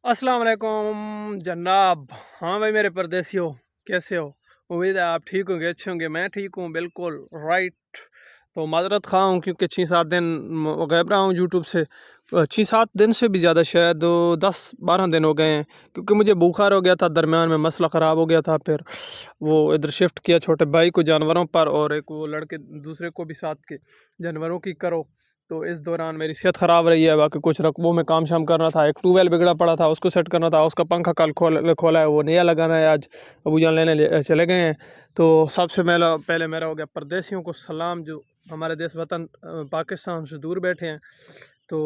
अस्सलाम वालेकुम जनाब। हाँ भाई मेरे परदेसी हो, कैसे हो? उम्मीद है आप ठीक होंगे, अच्छे होंगे। मैं ठीक हूँ, बिल्कुल राइट। तो माजरत खा हूँ क्योंकि 6-7 दिन गैब रहा हूँ यूट्यूब से। 6-7 दिन से भी ज़्यादा, शायद 10-12 दिन हो गए हैं, क्योंकि मुझे बुखार हो गया था। दरमियान में मसला ख़राब हो गया था, फिर वो इधर शिफ्ट किया छोटे भाई को जानवरों पर, और एक वो लड़के दूसरे को भी साथ के जानवरों की करो। तो इस दौरान मेरी सेहत ख़राब रही है। बाकी कुछ रकबों में काम शाम करना था। एक ट्यूबवेल बिगड़ा पड़ा था, उसको सेट करना था। उसका पंखा कल खोला है, वो नया लगाना है। आज अबू जान चले गए हैं। तो सबसे पहले मेरा हो गया परदेसियों को सलाम, जो हमारे देश वतन पाकिस्तान से दूर बैठे हैं। तो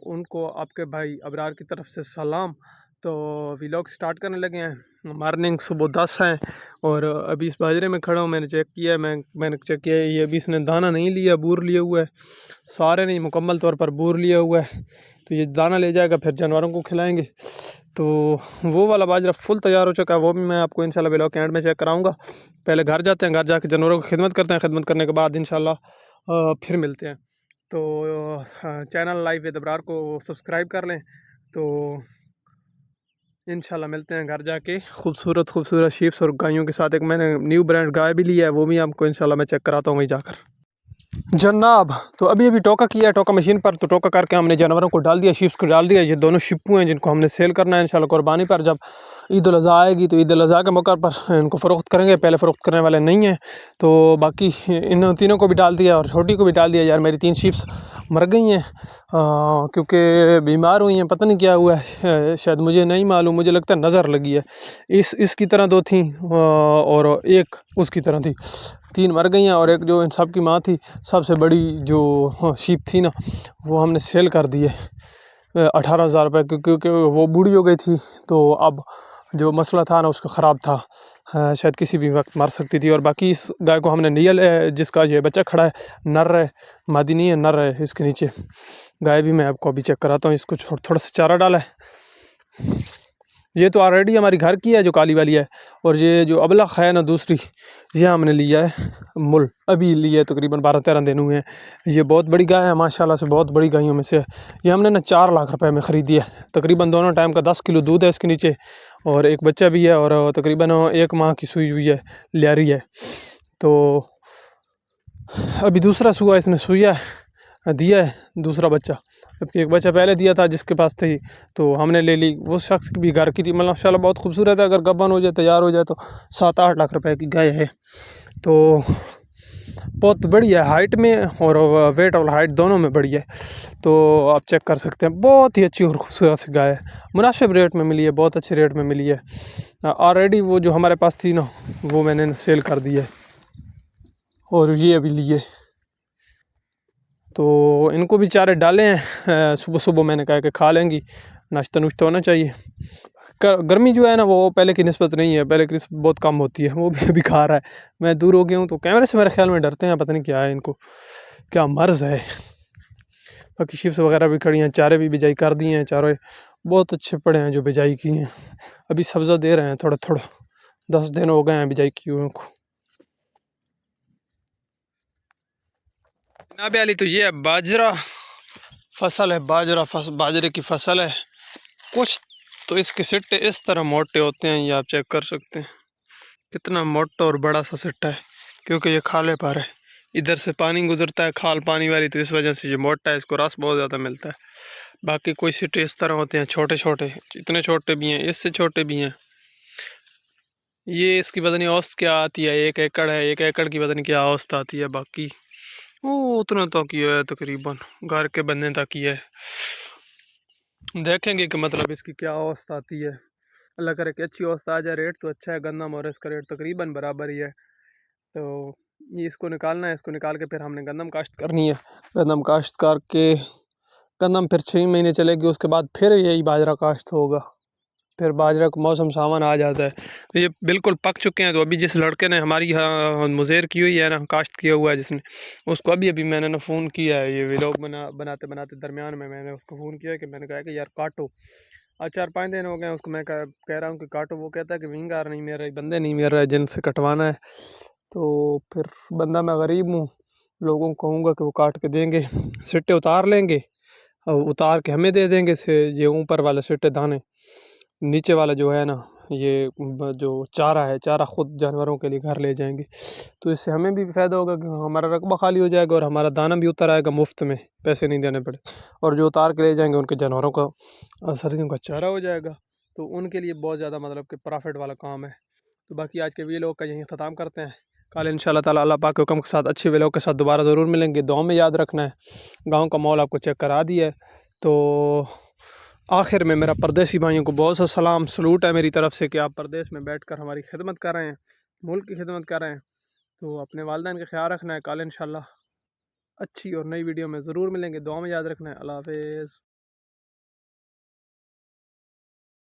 उनको आपके भाई अबरार की तरफ से सलाम। तो व्लॉग स्टार्ट करने लगे हैं। मॉर्निंग सुबह 10 हैं और अभी इस बाजरे में खड़ा हूँ। मैंने चेक किया है, मैंने चेक किया है, ये अभी इसने दाना नहीं लिया, बूर लिया हुआ है। सारे नहीं, मुकम्मल तौर पर बूर लिया हुआ है। तो ये दाना ले जाएगा, फिर जानवरों को खिलाएंगे। तो वो वाला बाजरा फुल तैयार हो चुका है, वो भी मैं आपको इंशाल्लाह व्लॉग के एंड में चेक कराऊंगा। पहले घर जाते हैं, घर जाके जानवरों की खिदमत करते हैं। खिदमत करने के बाद इंशाल्लाह फिर मिलते हैं। तो चैनल लाइव विद अबरार को सब्सक्राइब कर लें। तो इंशाल्लाह मिलते हैं घर जाके। खूबसूरत खूबसूरत शीप्स और गायों के साथ एक मैंने न्यू ब्रांड गाय भी लिया है, वो भी आपको इंशाल्लाह मैं चेक कराता हूँ वहीं जाकर। जनाब, तो अभी अभी टोका किया है, टोका मशीन पर। तो टोका करके हमने जानवरों को डाल दिया, शिप्स को डाल दिया। ये दोनों शिप्पू हैं जिनको हमने सेल करना है इंशाल्लाह कुर्बानी पर। जब ईद उल अज़हा आएगी तो ईद उल अज़हा के मौके पर इनको फ़रोख्त करेंगे। पहले फ़रोख्त करने वाले नहीं हैं, तो बाकी इन तीनों को भी डाल दिया और छोटी को भी डाल दिया। यार मेरी 3 शिप्स मर गई हैं क्योंकि बीमार हुई हैं। पता नहीं क्या हुआ है, शायद मुझे नहीं मालूम। मुझे लगता है नज़र लगी है। इसकी तरह 2 थी और एक उसकी तरह थी। 3 मर गई हैं और एक जो इन सब की माँ थी, सबसे बड़ी जो शीप थी ना, वो हमने सेल कर दी है 18,000 रुपये, क्योंकि वो बूढ़ी हो गई थी। तो अब जो मसला था ना, उसका ख़राब था। शायद किसी भी वक्त मर सकती थी। और बाकी इस गाय को हमने नियल है, जिसका ये बच्चा खड़ा है, नर है, मादी नहीं है, नर है। इसके नीचे गाय भी मैं आपको अभी चेक कराता हूँ। इसको थोड़ा सा चारा डाला है। ये तो ऑलरेडी हमारी घर की है, जो काली वाली है। और ये जो अबलख है ना दूसरी, ये हमने लिया है मुल, अभी लिया है, तकरीबन 12-13 दिन हुए हैं। ये बहुत बड़ी गाय है माशाल्लाह से, बहुत बड़ी गायों में से। ये हमने ना 4 लाख रुपए में ख़रीदी है। तकरीबन दोनों टाइम का 10 किलो दूध है इसके नीचे, और एक बच्चा भी है, और तकरीबन 1 माह की सुई हुई है, लियारी है। तो अभी दूसरा सुआ इसने सुइया दिया है, दूसरा बच्चा। जबकि एक बच्चा पहले दिया था जिसके पास थी, तो हमने ले ली। वो शख्स भी घर की थी, मतलब माशाल्लाह बहुत खूबसूरत है। अगर गब्बन हो जाए, तैयार हो जाए, तो 7-8 लाख रुपए की गाय है। तो बहुत बड़ी है हाइट में, और वेट और हाइट दोनों में बड़ी है। तो आप चेक कर सकते हैं, बहुत ही अच्छी और खूबसूरत सी गाय है। मुनासिब रेट में मिली है, बहुत अच्छे रेट में मिली है। ऑलरेडी वो जो हमारे पास थी ना, वो मैंने सेल कर दी है, और ये अभी लिए। तो इनको भी चारे डाले हैं। सुबह सुबह मैंने कहा कि खा लेंगी, नाश्ता नुश्ता होना चाहिए। गर्मी जो है ना, वो पहले की निस्बत नहीं है, पहले की निस्बत बहुत कम होती है। वो भी अभी खा रहा है। मैं दूर हो गया हूँ, तो कैमरे से मेरे ख्याल में डरते हैं, पता नहीं क्या है इनको, क्या मर्ज़ है। बाकी शिप्स वगैरह भी खड़ी हैं, चारे भी बिजाई कर दिए हैं। चारे बहुत अच्छे पड़े हैं जो बिजाई की हैं। अभी सब्ज़ा दे रहे हैं थोड़ा थोड़ा, 10 दिन हो गए हैं बिजाई किए हुए को। जनाब अली, तो ये है बाजरा फसल है, बाजरे की फसल है। कुछ तो इसके सिट्टे इस तरह मोटे होते हैं, ये आप चेक कर सकते हैं। कितना मोटा और बड़ा सा सिट्टा है, क्योंकि ये खाले पर है। इधर से पानी गुजरता है, खाल पानी वाली, तो इस वजह से ये मोटा है। इसको रस बहुत ज़्यादा मिलता है। बाकी कोई सिट्टे इस तरह होते हैं, छोटे छोटे। इतने छोटे भी हैं, इससे छोटे भी हैं। ये इसकी पता नहीं औसत क्या आती है, 1 एकड़ है, 1 एकड़ की पता नहीं क्या औसत आती है। बाकी वो उतना तक ही है, तकरीबन घर के बनने तक ही है। देखेंगे कि मतलब इसकी क्या औसत आती है। अल्लाह करे कि अच्छी औसत आ जाए। रेट तो अच्छा है, गंदम और इसका रेट तकरीबन बराबर ही है। तो ये इसको निकालना है, इसको निकाल के फिर हमने गंदम काश्त करनी है। गंदम काश्त करके गंदम फिर 6 महीने चलेगी, उसके बाद फिर यही बाजरा काश्त होगा। फिर बाजरा का मौसम सावन आ जाता है। तो ये बिल्कुल पक चुके हैं। तो अभी जिस लड़के ने हमारी यहाँ मुज़ेर की हुई है ना, काश्त किया हुआ है जिसने, उसको अभी अभी मैंने ना फ़ोन किया है। ये व्लॉग बनाते बनाते दरमियान में मैंने उसको फ़ोन किया, कि मैंने कहा कि यार काटो। आज 4-5 दिन हो गए उसको मैं कह रहा हूँ कि काटो। वो कहता है कि विंगार नहीं मिल रहा, बंदे नहीं मिल रहे जिनसे कटवाना है। तो फिर बंदा मैं गरीब हूँ, लोगों को कहूँगा कि वो काट के देंगे, सिट्टे उतार लेंगे। उतार के हमें दे देंगे से ये ऊपर वाले सिट्टे दाने, नीचे वाला जो है ना ये जो चारा है, चारा ख़ुद जानवरों के लिए घर ले जाएंगे। तो इससे हमें भी फ़ायदा होगा कि हमारा रकबा खाली हो जाएगा और हमारा दाना भी उतर आएगा मुफ्त में, पैसे नहीं देने पड़े। और जो उतार के ले जाएंगे उनके जानवरों का सर्दियों का चारा हो जाएगा, तो उनके लिए बहुत ज़्यादा मतलब कि प्रॉफिट वाला काम है। तो बाकी आज के वीडियो का यहीं ख़त्म करते हैं। कल इंशाल्लाह ताला अल्लाह पाक के हुक्म के साथ अच्छी वीडियो के साथ दोबारा ज़रूर मिलेंगे। दुआ में याद रखना है। गाँव का माहौल आपको चेक करा दिया है। तो आखिर में मेरा परदेसी भाइयों को बहुत सा सलाम सलूट है मेरी तरफ़ से कि आप परदेश में बैठकर हमारी खिदमत कर रहे हैं, मुल्क की खिदमत कर रहे हैं। तो अपने वालिदैन का ख्याल रखना है। कल इंशाल्लाह अच्छी और नई वीडियो में ज़रूर मिलेंगे। दुआ में याद रखना है। अल्लाह हाफ़िज़।